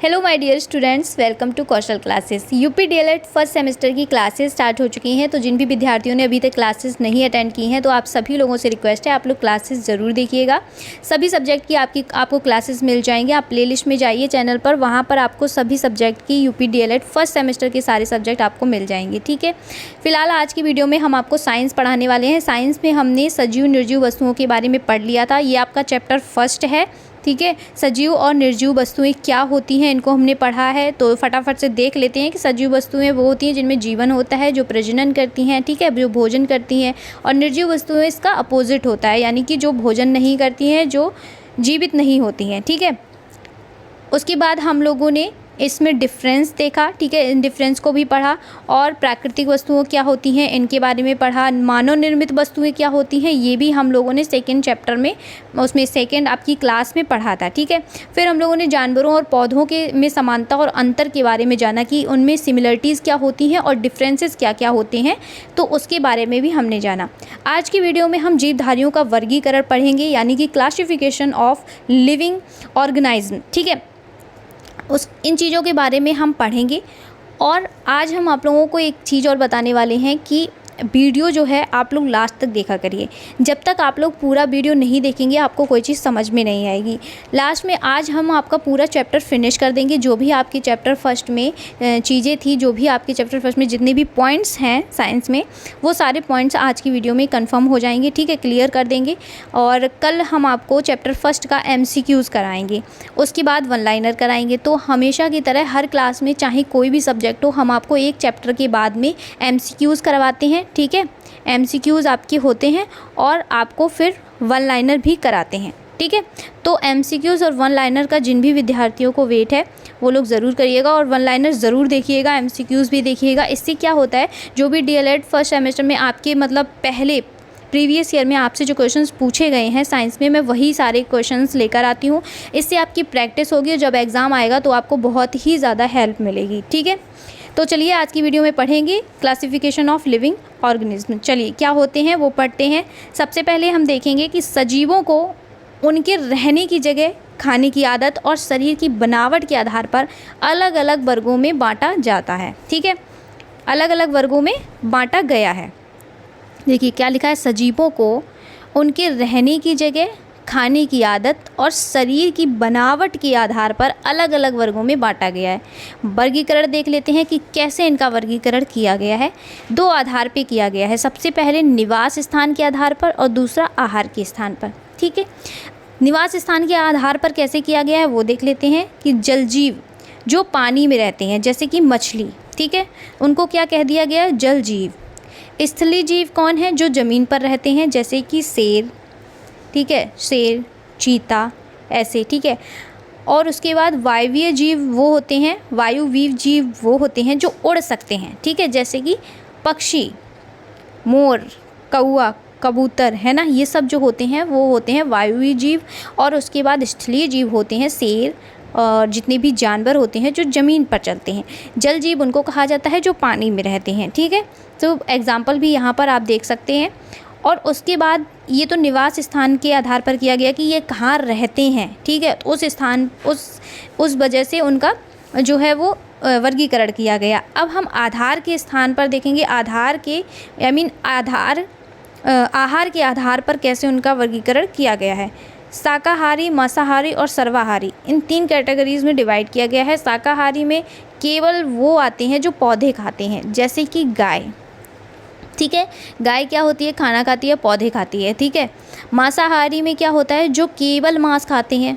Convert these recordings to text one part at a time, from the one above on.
Hello my dear students, welcome to Kaushal classes. UP DElEd first semester की classes start हो चुकी हैं। तो जिन भी विद्यार्थियों ने अभी तक क्लासेस नहीं अटेंड की हैं, तो आप सभी लोगों से रिक्वेस्ट है आप लोग क्लासेस ज़रूर देखिएगा। सभी सब्जेक्ट की आपको क्लासेस मिल जाएंगे। आप प्लेलिस्ट में जाइए चैनल पर, वहाँ पर आपको सभी सब्जेक्ट की यूपी डीएलएड फर्स्ट सेमेस्टर के सारे सब्जेक्ट आपको मिल जाएंगे। ठीक है, फिलहाल आज की वीडियो में हम आपको साइंस पढ़ाने वाले हैं। साइंस में हमने सजीव निर्जीव वस्तुओं के बारे में पढ़ लिया था। ये आपका चैप्टर फर्स्ट है। ठीक है, सजीव और निर्जीव वस्तुएं क्या होती हैं इनको हमने पढ़ा है। तो फटाफट से देख लेते हैं कि सजीव वस्तुएं वो होती हैं जिनमें जीवन होता है, जो प्रजनन करती हैं, ठीक है, जो भोजन करती हैं। और निर्जीव वस्तुएं इसका अपोजिट होता है, यानी कि जो भोजन नहीं करती हैं, जो जीवित नहीं होती हैं। ठीक है, उसके बाद हम लोगों ने इसमें डिफरेंस देखा। ठीक है, इन डिफरेंस को भी पढ़ा और प्राकृतिक वस्तुओं क्या होती हैं इनके बारे में पढ़ा। मानव निर्मित वस्तुएं क्या होती हैं ये भी हम लोगों ने सेकंड चैप्टर में, उसमें सेकंड आपकी क्लास में पढ़ा था। ठीक है, फिर हम लोगों ने जानवरों और पौधों के में समानता और अंतर के बारे में जाना कि उनमें सिमिलरिटीज़ क्या होती हैं और डिफरेंसेस क्या क्या होते हैं, तो उसके बारे में भी हमने जाना। आज की वीडियो में हम जीवधारियों का वर्गीकरण पढ़ेंगे, यानी कि क्लासिफिकेशन ऑफ लिविंग ऑर्गेनिज्म। ठीक है, इन चीज़ों के बारे में हम पढ़ेंगे। और आज हम आप लोगों को एक चीज़ और बताने वाले हैं कि वीडियो जो है आप लोग लास्ट तक देखा करिए। जब तक आप लोग पूरा वीडियो नहीं देखेंगे आपको कोई चीज़ समझ में नहीं आएगी। लास्ट में आज हम आपका पूरा चैप्टर फिनिश कर देंगे। जो भी आपके चैप्टर फर्स्ट में चीज़ें थी, जो भी आपके चैप्टर फर्स्ट में जितने भी पॉइंट्स हैं साइंस में, वो सारे पॉइंट्स आज की वीडियो में कंफर्म हो जाएंगे। ठीक है, क्लियर कर देंगे। और कल हम आपको चैप्टर फर्स्ट का MCQs कराएंगे, उसके बाद वन लाइनर कराएंगे। तो हमेशा की तरह हर क्लास में चाहे कोई भी सब्जेक्ट हो, हम आपको एक चैप्टर के बाद में MCQs करवाते हैं। ठीक है, MCQs आपके होते हैं और आपको फिर वन लाइनर भी कराते हैं। ठीक है, तो MCQs और वन लाइनर का जिन भी विद्यार्थियों को वेट है वो लोग ज़रूर करिएगा और वन लाइनर ज़रूर देखिएगा, MCQs भी देखिएगा। इससे क्या होता है, जो भी डीएलएड फर्स्ट सेमेस्टर में आपके मतलब पहले प्रीवियस ईयर में आपसे जो क्वेश्चंस पूछे गए हैं साइंस में, मैं वही सारे क्वेश्चंस लेकर आती हूँ। इससे आपकी प्रैक्टिस होगी, जब एग्ज़ाम आएगा तो आपको बहुत ही ज़्यादा हेल्प मिलेगी। ठीक है, तो चलिए आज की वीडियो में पढ़ेंगे क्लासिफिकेशन ऑफ लिविंग ऑर्गेनिज्म। चलिए क्या होते हैं वो पढ़ते हैं। सबसे पहले हम देखेंगे कि सजीवों को उनके रहने की जगह, खाने की आदत और शरीर की बनावट के आधार पर अलग अलग वर्गों में बांटा जाता है। ठीक है, अलग अलग वर्गों में बांटा गया है। देखिए क्या लिखा है, सजीवों को उनके रहने की जगह, खाने की आदत और शरीर की बनावट के आधार पर अलग अलग वर्गों में बांटा गया है। वर्गीकरण देख लेते हैं कि कैसे इनका वर्गीकरण किया गया है। दो आधार पे किया गया है। सबसे पहले निवास स्थान के आधार पर और दूसरा आहार के स्थान पर। ठीक है, निवास स्थान के आधार पर कैसे किया गया है वो देख लेते हैं कि जलजीव जो पानी में रहते हैं, जैसे कि मछली, ठीक है, उनको क्या कह दिया गया है, जल जीव। स्थलीय जीव कौन है, जो ज़मीन पर रहते हैं, जैसे कि शेर, ठीक है, शेर, चीता, ऐसे। ठीक है, और उसके बाद वायवीय जीव वो होते हैं, वायुवीय जीव वो होते हैं जो उड़ सकते हैं। ठीक है, जैसे कि पक्षी, मोर, कौआ, कबूतर, है ना, ये सब जो होते हैं वो होते हैं वायुवीय जीव। और उसके बाद स्थलीय जीव होते हैं शेर और जितने भी जानवर होते हैं जो ज़मीन पर चलते हैं। जल जीव उनको कहा जाता है जो पानी में रहते हैं। ठीक है, तो एग्जाम्पल भी यहाँ पर आप देख सकते हैं। और उसके बाद ये तो निवास स्थान के आधार पर किया गया कि ये कहाँ रहते हैं। ठीक है, उस स्थान उस वजह से उनका जो है वो वर्गीकरण किया गया। अब हम आधार के स्थान पर देखेंगे। आधार के आहार के आधार पर कैसे उनका वर्गीकरण किया गया है। शाकाहारी, मांसाहारी और सर्वाहारी, इन तीन कैटेगरीज़ में डिवाइड किया गया है। शाकाहारी में केवल वो आते हैं जो पौधे खाते हैं, जैसे कि गाय। ठीक है, गाय क्या होती है, खाना खाती है, पौधे खाती है। ठीक है, मांसाहारी में क्या होता है, जो केवल मांस खाते हैं।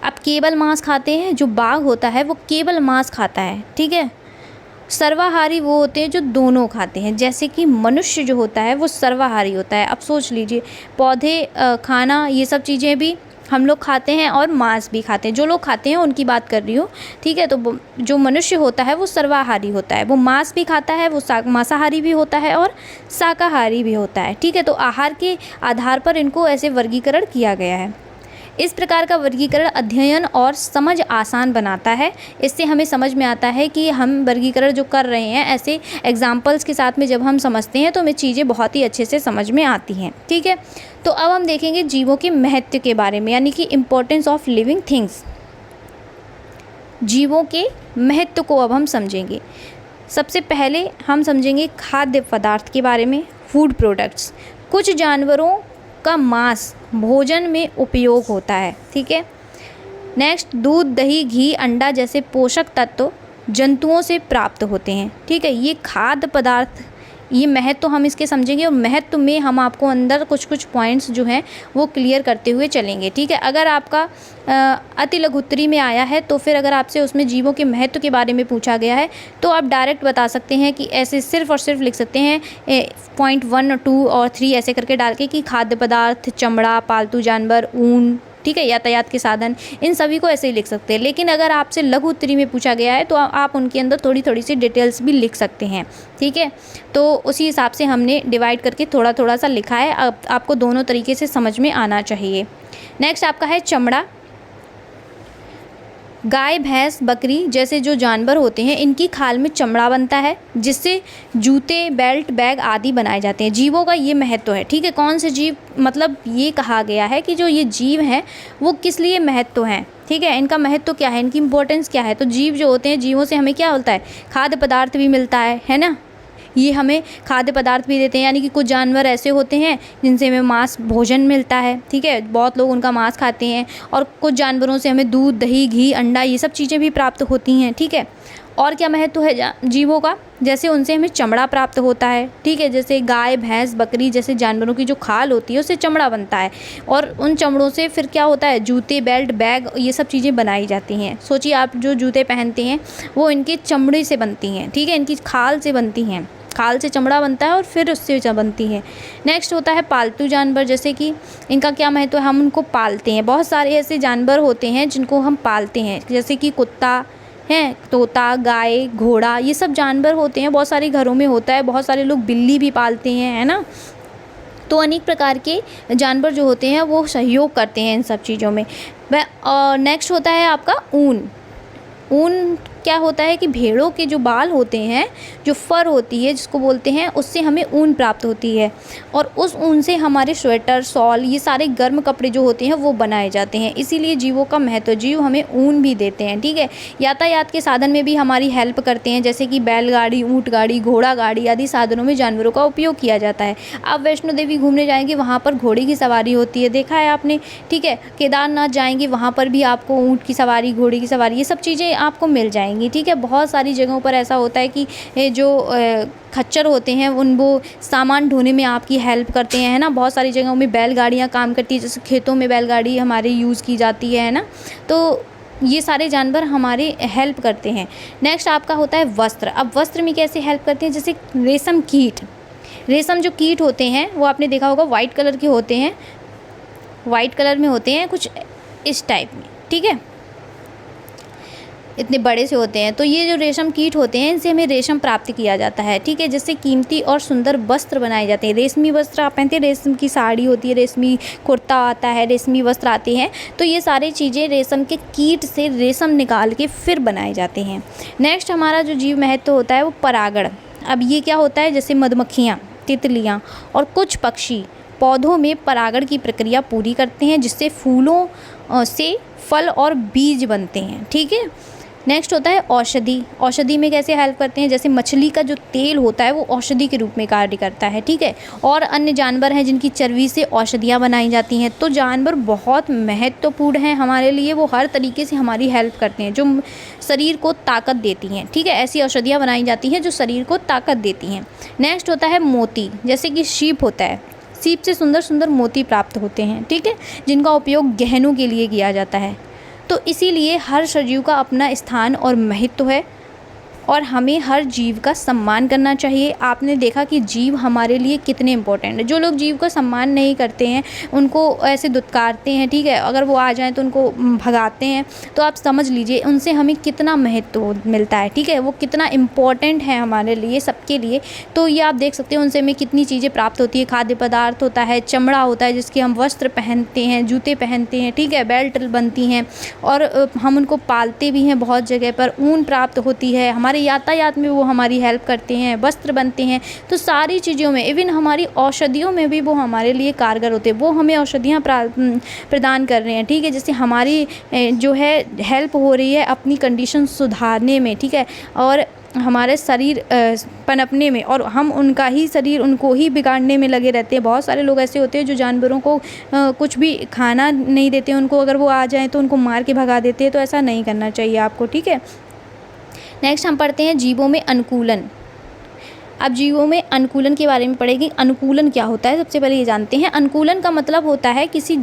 अब केवल मांस खाते हैं, जो बाघ होता है वो केवल मांस खाता है। ठीक है, सर्वाहारी वो होते हैं जो दोनों खाते हैं, जैसे कि मनुष्य जो होता है वो सर्वाहारी होता है। अब सोच लीजिए, पौधे, खाना, ये सब चीज़ें भी हम लोग खाते हैं और मांस भी खाते हैं। जो लोग खाते हैं उनकी बात कर रही हूँ। ठीक है, तो जो मनुष्य होता है वो सर्वाहारी होता है, वो मांस भी खाता है, वो मांसाहारी भी होता है और शाकाहारी भी होता है। ठीक है, तो आहार के आधार पर इनको ऐसे वर्गीकरण किया गया है। इस प्रकार का वर्गीकरण अध्ययन और समझ आसान बनाता है। इससे हमें समझ में आता है कि हम वर्गीकरण जो कर रहे हैं, ऐसे एग्जाम्पल्स के साथ में जब हम समझते हैं तो हमें चीज़ें बहुत ही अच्छे से समझ में आती हैं। ठीक है, तो अब हम देखेंगे जीवों के महत्व के बारे में, यानी कि इम्पोर्टेंस ऑफ लिविंग थिंग्स। जीवों के महत्व को अब हम समझेंगे। सबसे पहले हम समझेंगे खाद्य पदार्थ के बारे में, फूड प्रोडक्ट्स। कुछ जानवरों का मांस भोजन में उपयोग होता है, ठीक है। नेक्स्ट, दूध, दही, घी, अंडा जैसे पोषक तत्व जंतुओं से प्राप्त होते हैं, ठीक है। ये खाद्य पदार्थ, ये महत्व हम इसके समझेंगे और महत्व में हम आपको अंदर कुछ कुछ पॉइंट्स जो हैं वो क्लियर करते हुए चलेंगे, ठीक है। अगर आपका अति लघुत्तरी में आया है तो फिर अगर आपसे उसमें जीवों के महत्व के बारे में पूछा गया है तो आप डायरेक्ट बता सकते हैं कि ऐसे सिर्फ और सिर्फ लिख सकते हैं पॉइंट 1, 2 और 3 ऐसे करके डाल के कि खाद्य पदार्थ, चमड़ा, पालतू जानवर, ऊन, ठीक है, यातायात के साधन, इन सभी को ऐसे ही लिख सकते हैं। लेकिन अगर आपसे लघु उत्तरी में पूछा गया है तो आप उनके अंदर थोड़ी थोड़ी सी डिटेल्स भी लिख सकते हैं, ठीक है। तो उसी हिसाब से हमने डिवाइड करके थोड़ा थोड़ा सा लिखा है। अब आपको दोनों तरीके से समझ में आना चाहिए। नेक्स्ट आपका है चमड़ा। गाय, भैंस, बकरी जैसे जो जानवर होते हैं इनकी खाल में चमड़ा बनता है जिससे जूते, बेल्ट, बैग आदि बनाए जाते हैं। जीवों का ये महत्व है, ठीक है। कौन से जीव, मतलब ये कहा गया है कि जो ये जीव हैं वो किस लिए महत्व हैं, ठीक है। इनका महत्व क्या है, इनकी इंपॉर्टेंस क्या है। तो जीव जो होते हैं, जीवों से हमें क्या होता है, खाद्य पदार्थ भी मिलता है ना। ये हमें खाद्य पदार्थ भी देते हैं, यानी कि कुछ जानवर ऐसे होते हैं जिनसे हमें मांस भोजन मिलता है, ठीक है। बहुत लोग उनका मांस खाते हैं। और कुछ जानवरों से हमें दूध, दही, घी, अंडा ये सब चीज़ें भी प्राप्त होती हैं, ठीक है। और क्या महत्व है जीवों का, जैसे उनसे हमें चमड़ा प्राप्त होता है, ठीक है। जैसे गाय, भैंस, बकरी जैसे जानवरों की जो खाल होती है उससे चमड़ा बनता है और उन चमड़ों से फिर क्या होता है, जूते, बेल्ट, बैग ये सब चीज़ें बनाई जाती हैं। सोचिए आप जो जूते पहनते हैं वो इनके चमड़े से बनती हैं, ठीक है, इनकी खाल से बनती हैं। खाल से चमड़ा बनता है और फिर उससे बनती है। नेक्स्ट होता है पालतू जानवर, जैसे कि इनका क्या महत्व है, हम उनको पालते हैं। बहुत सारे ऐसे जानवर होते हैं जिनको हम पालते हैं, जैसे कि कुत्ता है, तोता, गाय, घोड़ा, ये सब जानवर होते हैं, बहुत सारे घरों में होता है। बहुत सारे लोग बिल्ली भी पालते हैं, है ना। तो अनेक प्रकार के जानवर जो होते हैं वो सहयोग करते हैं इन सब चीज़ों में। वह नेक्स्ट होता है आपका ऊन। ऊन क्या होता है कि भेड़ों के जो बाल होते हैं, जो फर होती है जिसको बोलते हैं, उससे हमें ऊन प्राप्त होती है और उस ऊन से हमारे स्वेटर, शॉल, ये सारे गर्म कपड़े जो होते हैं वो बनाए जाते हैं। इसीलिए जीवों का महत्व, जीव हमें ऊन भी देते हैं, ठीक है। यातायात के साधन में भी हमारी हेल्प करते हैं, जैसे कि बैलगाड़ी, ऊँट गाड़ी, घोड़ा गाड़ी आदि साधनों में जानवरों का उपयोग किया जाता है। आप वैष्णो देवी घूमने जाएंगे, वहाँ पर घोड़े की सवारी होती है, देखा है आपने, ठीक है। केदारनाथ जाएंगे, वहाँ पर भी आपको ऊँट की सवारी, घोड़े की सवारी, ये सब चीज़ें आपको मिल जाएंगी, ठीक है। बहुत सारी जगहों पर ऐसा होता है कि जो खच्चर होते हैं वो सामान ढोने में आपकी हेल्प करते हैं, है ना। बहुत सारी जगहों में बैलगाड़ियाँ काम करती है, जैसे खेतों में बैलगाड़ी हमारे यूज़ की जाती है ना। तो ये सारे जानवर हमारे हेल्प करते हैं। नेक्स्ट आपका होता है वस्त्र। अब वस्त्र में कैसे हेल्प करते हैं, जैसे रेशम कीट। रेशम जो कीट होते हैं वो आपने देखा होगा वाइट कलर के होते हैं, वाइट कलर में होते हैं कुछ इस टाइप में, ठीक है, इतने बड़े से होते हैं। तो ये जो रेशम कीट होते हैं इनसे हमें रेशम प्राप्त किया जाता है, ठीक है, जिससे कीमती और सुंदर वस्त्र बनाए जाते हैं। रेशमी वस्त्र आप पहनते हैं, रेशम की साड़ी होती है, रेशमी कुर्ता आता है, रेशमी वस्त्र आते हैं। तो ये सारी चीज़ें रेशम के कीट से रेशम निकाल के फिर बनाए जाते हैं। नेक्स्ट हमारा जो जीव महत्व होता है वो परागण। अब ये क्या होता है, जैसे मधुमक्खियाँ, तितलियाँ और कुछ पक्षी पौधों में परागण की प्रक्रिया पूरी करते हैं, जिससे फूलों से फल और बीज बनते हैं, ठीक है। नेक्स्ट होता है औषधि। औषधि में कैसे हेल्प करते हैं, जैसे मछली का जो तेल होता है वो औषधि के रूप में कार्य करता है, ठीक है। और अन्य जानवर हैं जिनकी चर्बी से औषधियाँ बनाई जाती हैं। तो जानवर बहुत महत्वपूर्ण हैं हमारे लिए, वो हर तरीके से हमारी हेल्प करते हैं, जो शरीर को ताकत देती हैं, ठीक है। ऐसी औषधियाँ बनाई जाती हैं जो शरीर को ताकत देती हैं। नेक्स्ट होता है मोती, जैसे कि सीप होता है, सीप से सुंदर सुंदर मोती प्राप्त होते हैं, ठीक है, जिनका उपयोग गहनों के लिए किया जाता है। तो इसीलिए हर सजीव का अपना स्थान और महत्व है और हमें हर जीव का सम्मान करना चाहिए। आपने देखा कि जीव हमारे लिए कितने इम्पोर्टेंट है। जो लोग जीव का सम्मान नहीं करते हैं, उनको ऐसे दुत्कारते हैं, ठीक है, अगर वो आ जाएं तो उनको भगाते हैं, तो आप समझ लीजिए उनसे हमें कितना महत्व मिलता है, ठीक है, वो कितना इम्पोर्टेंट है हमारे लिए, सबके लिए। तो ये आप देख सकते हैं उनसे हमें कितनी चीज़ें प्राप्त होती है। खाद्य पदार्थ होता है, चमड़ा होता है जिसके हम वस्त्र पहनते हैं, जूते पहनते हैं, ठीक है, बेल्ट बनती हैं और हम उनको पालते भी हैं बहुत जगह पर, ऊन प्राप्त होती है, हमारे हमारे यातायात में वो हमारी हेल्प करते हैं, वस्त्र बनते हैं, तो सारी चीज़ों में, इवन हमारी औषधियों में भी वो हमारे लिए कारगर होते हैं। वो हमें औषधियाँ प्रदान कर रहे हैं, ठीक है, जिससे हमारी जो है हेल्प हो रही है अपनी कंडीशन सुधारने में, ठीक है, और हमारे शरीर पनपने में, और हम उनका ही शरीर उनको ही बिगाड़ने में लगे रहते हैं। बहुत सारे लोग ऐसे होते हैं जो जानवरों को कुछ भी खाना नहीं देते, उनको अगर वो आ जाएं तो उनको मार के भगा देते हैं, तो ऐसा नहीं करना चाहिए आपको, ठीक है। नेक्स्ट हम पढ़ते हैं जीवों में अनुकूलन। अब जीवों में अनुकूलन के बारे में पढ़ेंगे। अनुकूलन क्या होता है, सबसे पहले ये जानते हैं। अनुकूलन का मतलब होता है किसी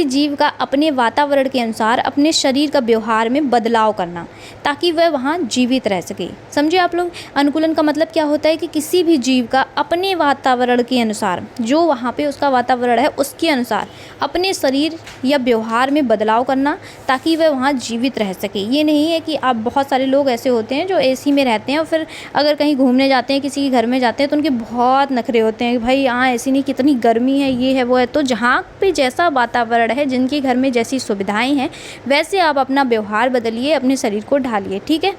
जीव का अपने वातावरण के अनुसार अपने शरीर का व्यवहार में बदलाव करना, ताकि वह वहाँ जीवित रह सके। समझे आप लोग, अनुकूलन का मतलब क्या होता है कि किसी भी जीव का अपने वातावरण के अनुसार, जो वहाँ पे उसका वातावरण है उसके अनुसार अपने शरीर या व्यवहार में बदलाव करना, ताकि वह वहाँ जीवित रह सके। ये नहीं है कि आप, बहुत सारे लोग ऐसे होते हैं जो एसी में रहते हैं और फिर अगर कहीं घूमने जाते हैं, किसी के घर में जाते हैं, तो उनके बहुत नखरे होते हैं, भाई यहाँ ऐसी नहीं, कितनी गर्मी है, ये है वो है। तो जहाँ पे जैसा वातावरण है, जिनके घर में जैसी सुविधाएं हैं, वैसे आप अपना व्यवहार बदलिए, अपने शरीर को ढालिए, ठीक है।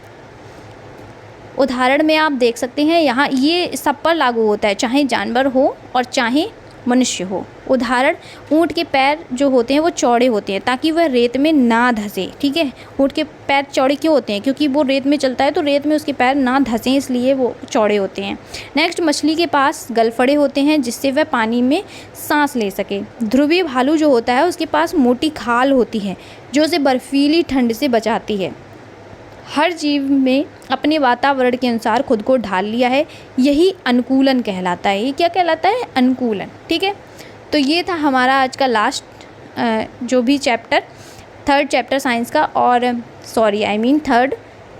उदाहरण में आप देख सकते हैं यहाँ ये सब पर लागू होता है, चाहे जानवर हो और चाहे मनुष्य हो। उदाहरण, ऊँट के पैर जो होते हैं वो चौड़े होते हैं ताकि वह रेत में ना धंसे, ठीक है। ऊँट के पैर चौड़े क्यों होते हैं, क्योंकि वो रेत में चलता है, तो रेत में उसके पैर ना धंसें, इसलिए वो चौड़े होते हैं। नेक्स्ट, मछली के पास गलफड़े होते हैं जिससे वह पानी में सांस ले सके। ध्रुवीय भालू जो होता है उसके पास मोटी खाल होती है जो उसे बर्फीली ठंड से बचाती है। हर जीव में अपने वातावरण के अनुसार खुद को ढाल लिया है, यही अनुकूलन कहलाता है। ये क्या कहलाता है, अनुकूलन, ठीक है। तो ये था हमारा आज का लास्ट जो भी चैप्टर, थर्ड चैप्टर साइंस का, और थर्ड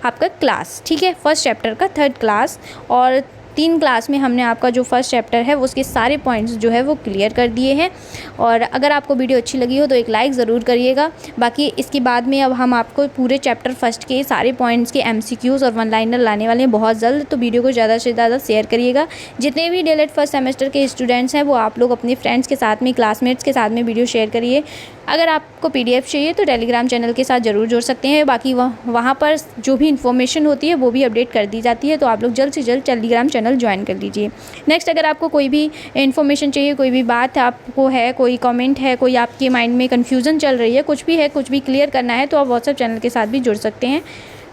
आपका क्लास, ठीक है, फर्स्ट चैप्टर का थर्ड क्लास। और 3 क्लास में हमने आपका जो फर्स्ट चैप्टर है उसके सारे पॉइंट्स जो है वो क्लियर कर दिए हैं। और अगर आपको वीडियो अच्छी लगी हो तो एक लाइक ज़रूर करिएगा। बाकी इसके बाद में अब हम आपको पूरे चैप्टर फर्स्ट के सारे पॉइंट्स के MCQs और 1 लाइनर लाने वाले हैं बहुत जल्द, तो वीडियो को ज़्यादा से ज़्यादा शेयर करिएगा। जितने भी DLED फर्स्ट सेमेस्टर के स्टूडेंट्स हैं वो आप लोग अपने फ्रेंड्स के साथ में, क्लासमेट्स के साथ में वीडियो शेयर करिए। अगर आपको PDF चाहिए तो टेलीग्राम चैनल के साथ ज़रूर जुड़ सकते हैं। बाकी वहाँ पर जो भी इन्फॉर्मेशन होती है वो भी अपडेट कर दी जाती है, तो आप लोग जल्द से जल्द टेलीग्राम चैनल ज्वाइन कर लीजिए। नेक्स्ट, अगर आपको कोई भी इन्फॉर्मेशन चाहिए, कोई भी बात आपको है, कोई कमेंट है, कोई आपके माइंड में कन्फ्यूज़न चल रही है, कुछ भी है, कुछ भी क्लियर करना है, तो आप व्हाट्सएप चैनल के साथ भी जुड़ सकते हैं।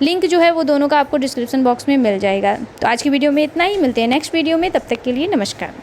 लिंक जो है वो दोनों का आपको डिस्क्रिप्शन बॉक्स में मिल जाएगा। तो आज की वीडियो में इतना ही, मिलते हैं नेक्स्ट वीडियो में, तब तक के लिए नमस्कार।